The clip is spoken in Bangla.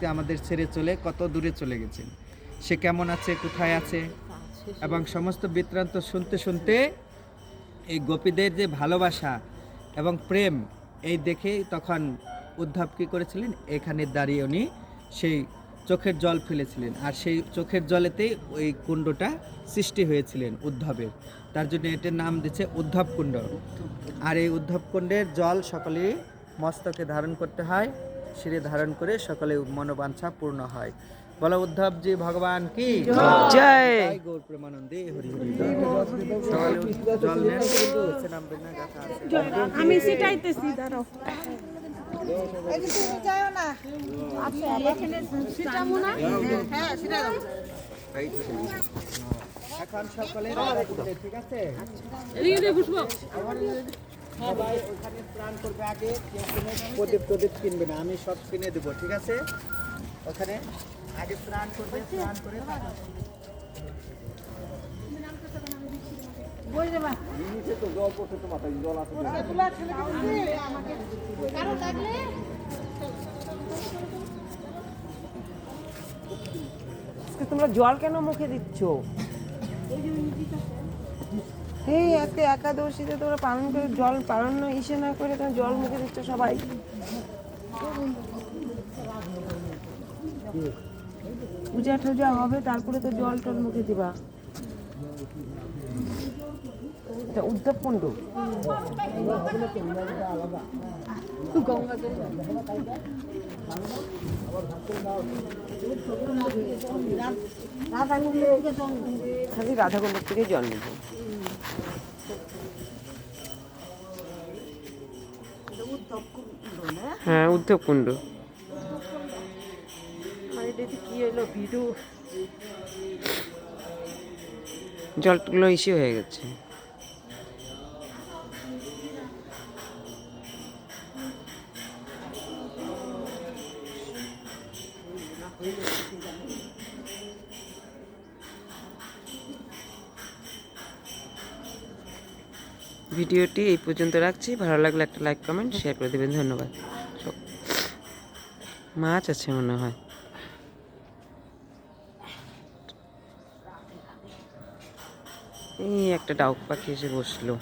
আজকে আমাদের ছেড়ে চলে কত দূরে চলে গেছেন। সে কেমন আছে, কোথায় আছে এবং সমস্ত বৃত্তান্ত শুনতে শুনতে এই গোপীদের যে ভালোবাসা এবং প্রেম এই দেখে তখন উদ্ধব কী করেছিলেন, এখানে দাঁড়িয়ে উনি সেই চোখের জল ফেলেছিলেন। আর সেই চোখের জলেতেই ওই কুণ্ডটা সৃষ্টি হয়েছিলেন উদ্ধবের। তার জন্য এটার নাম দিচ্ছে উদ্ধব কুণ্ড। আর এই উদ্ধব কুণ্ডের জল সকলে মস্তকে ধারণ করতে হয়, শিরে ধারণ করে সকলে মনোবাঞ্ছা পূর্ণ হয়। বলো উদ্ধবজি ভগবান কি জয়। গৌর প্রেমানন্দে হরি হরি। সকালে জল নেন, নিচে নামবেন না, গাথা আছে। আমি সেটাইতেছি, দাঁড়াও। তুমি যাও না। আচ্ছা, এখানে সিটামু না? হ্যাঁ, সেটা দাও। এখন সকলে ঠিক আছে, এদিকে দিয়ে বসবো। সবাই ওখানে স্নান করবে। আগে কেউ কোনো প্রদীপ প্রদীপ কিনবে না, আমি সব কিনে দেবো, ঠিক আছে? ওখানে আগে স্নান করবে, স্নান করে নিচে তো জল পড়ছে, তো মাথায় জল আছে। কারো লাগলে তোমরা জল কেন মুখে দিচ্ছ? এই আজকে একাদশীতে তোমরা পালন করে জল পালন ইসে না করে তোমরা জল মুখে দিচ্ছ সবাই। পূজা টুজা হবে, তারপরে তো জল টল মুখে দিবা। এটা উদ্ধব কুণ্ড। খালি রাধাকুণ্ডের থেকে জল নেব। হ্যাঁ, উদ্ধব কুণ্ড। কি হলো ভিডিও, জলগুলো ইসে হয়ে গেছে। ভিডিওটি এই পর্যন্ত রাখছি। ভালো লাগলে একটা লাইক কমেন্ট শেয়ার করে দেবেন। ধন্যবাদ। মাছ আছে মনে হয়। এই একটা ডাউক পাখি এসে বসলো।